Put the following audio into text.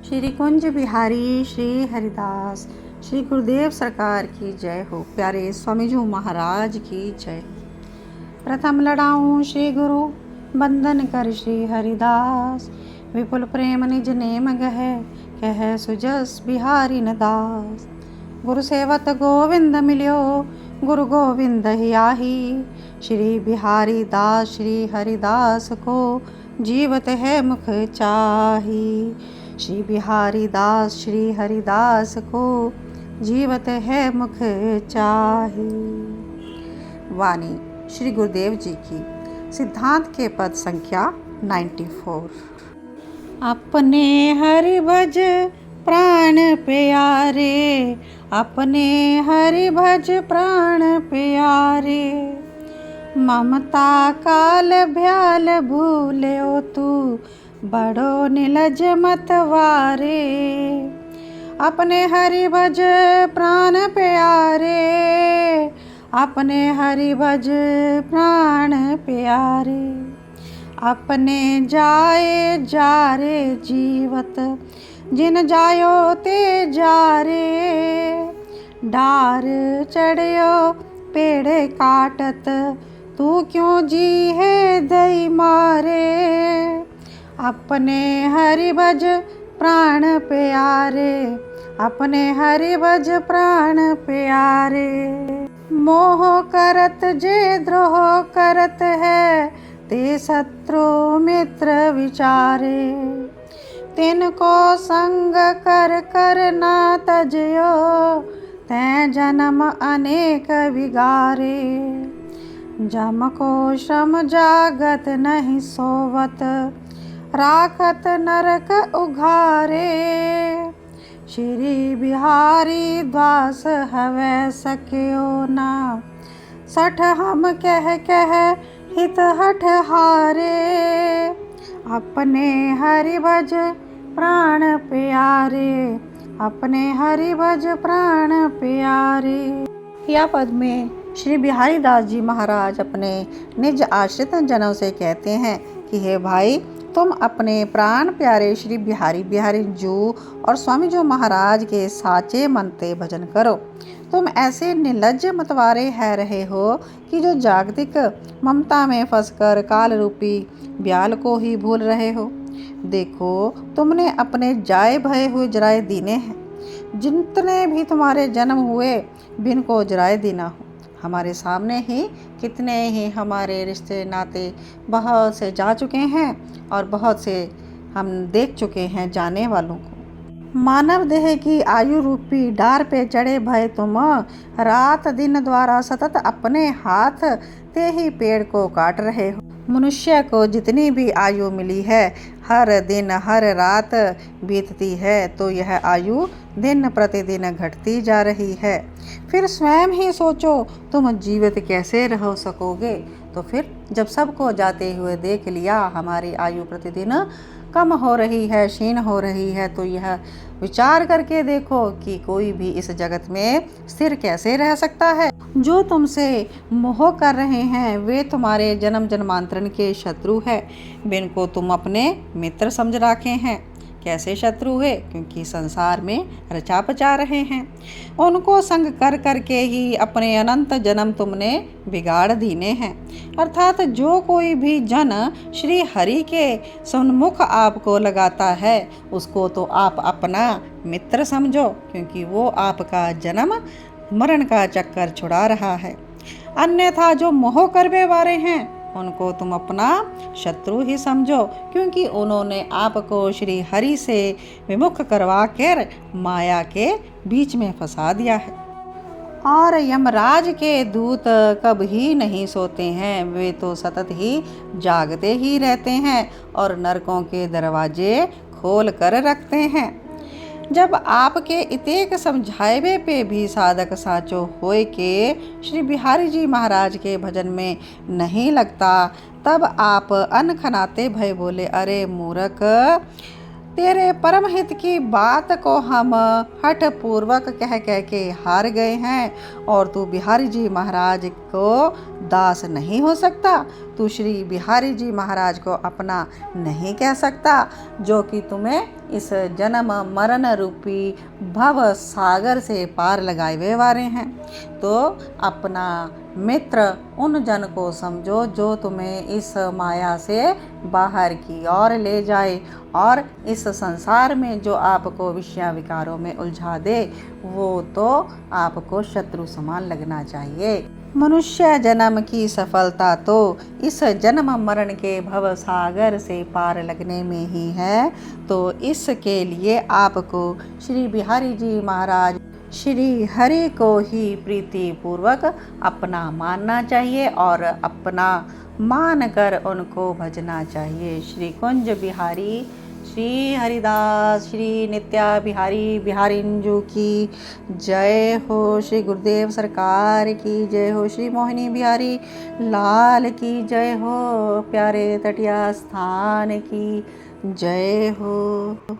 श्री कुंज बिहारी श्री हरिदास श्री गुरुदेव सरकार की जय हो। प्यारे स्वामी जी महाराज की जय। प्रथम लड़ाऊं श्री गुरु बंदन कर श्री हरिदास, विपुल प्रेम निज नेम गह कह सुजस बिहारी न दास। गुरु सेवत गोविंद मिल्यो गुरु गोविंद ही आही, श्री बिहारी दास श्री हरिदास को जीवत है मुख चाही। श्री बिहारी दास श्री हरिदास को जीवत है मुख चाही। वाणी श्री गुरुदेव जी की सिद्धांत के पद संख्या 94। अपने हरि भज प्राण प्यारे, अपने हरि भज प्राण प्यारे। ममता काल भ्याल भूल्यो तू, बड़ो निलज मतवारे। अपने हरि भज प्राण प्यारे, अपने हरि भज प्राण प्यारे। अपने जाए जारे जीवत, जिन जायो ते जारे। डार चढ़ियो पेड़ काटत, तू क्यों जी है दई मारे। अपने हरि भज प्राण प्यारे, अपने हरि भज प्राण प्यारे। मोह करत जे द्रोह करत है, ते शत्रु मित्र विचारे। तिनको संग कर कर ना तजयो, तै जन्म अनेक विगारे। जम को श्रम जागत नहीं सोवत, राखत नरक उघारे। श्री बिहारी दास हवै सक्यो ना, सठ हम कह हित हठ हारे। अपने हरि भज प्राण प्यारे, अपने हरि भज प्राण प्यारे। या पद में श्री बिहारी दास जी महाराज अपने निज आश्रित जनों से कहते हैं कि हे भाई, तुम अपने प्राण प्यारे श्री बिहारी जू और स्वामी जी महाराज के साचे मनते भजन करो। तुम ऐसे निर्लज्ज मतवारे है रहे हो कि जो जागतिक ममता में फंसकर काल रूपी ब्याल को ही भूल रहे हो। देखो, तुमने अपने जाए भये हुए जराए दीने हैं। जितने भी तुम्हारे जन्म हुए बिन को जराए दीना हो। हमारे सामने ही कितने ही हमारे रिश्ते नाते बहुत से जा चुके हैं और बहुत से हम देख चुके हैं जाने वालों को। मानव देह की आयु रूपी डार पे चढ़े भय तुम, रात दिन द्वारा सतत अपने हाथ ते ही पेड़ को काट रहे हो। मनुष्य को जितनी भी आयु मिली है, हर दिन हर रात बीतती है तो यह आयु दिन प्रतिदिन घटती जा रही है। फिर स्वयं ही सोचो तुम जीवित कैसे रह सकोगे। तो फिर जब सबको जाते हुए देख लिया, हमारी आयु प्रतिदिन कम हो रही है, क्षीण हो रही है, तो यह विचार करके देखो कि कोई भी इस जगत में स्थिर कैसे रह सकता है। जो तुमसे मोह कर रहे हैं वे तुम्हारे जन्म जन्मांतरण के शत्रु है, बिन को तुम अपने मित्र समझ रखे हैं। कैसे शत्रु है? क्योंकि संसार में रचा पचा रहे हैं। उनको संग कर करके ही अपने अनंत जन्म तुमने बिगाड़ दीने हैं। अर्थात जो कोई भी जन श्री हरि के सन्मुख आपको लगाता है, उसको तो आप अपना मित्र समझो, क्योंकि वो आपका जन्म मरण का चक्कर छुड़ा रहा है। अन्यथा जो मोह करने वाले हैं उनको तुम अपना शत्रु ही समझो, क्योंकि उन्होंने आपको श्री हरि से विमुख करवा कर माया के बीच में फंसा दिया है। और यमराज के दूत कब ही नहीं सोते हैं, वे तो सतत ही जागते ही रहते हैं और नरकों के दरवाजे खोल कर रखते हैं। जब आपके इतेक समझावे पे भी साधक साचो होए के श्री बिहारी जी महाराज के भजन में नहीं लगता, तब आप अन्न खनाते भय बोले, अरे मूर्ख, तेरे परम हित की बात को हम हठ पूर्वक कह कह के हार गए हैं और तू बिहारी जी महाराज को दास नहीं हो सकता। तू श्री बिहारी जी महाराज को अपना नहीं कह सकता, जो कि तुम्हें इस जन्म मरण रूपी भव सागर से पार लगाए हुए वारे हैं। तो अपना मित्र उन जन को समझो जो तुम्हें इस माया से बाहर की ओर ले जाए और इस संसार में जो आपको विषय विकारों में उलझा दे, वो तो आपको शत्रु समान लगना चाहिए। मनुष्य जन्म की सफलता तो इस जन्म मरण के भव सागर से पार लगने में ही है। तो इसके लिए आपको श्री बिहारी जी महाराज श्री हरि को ही प्रीति पूर्वक अपना मानना चाहिए और अपना मानकर उनको भजना चाहिए। श्री कुंज बिहारी श्री हरिदास श्री नित्या बिहारी बिहारिंजू की जय हो। श्री गुरुदेव सरकार की जय हो। श्री मोहिनी बिहारी लाल की जय हो। प्यारे तटिया स्थान की जय हो।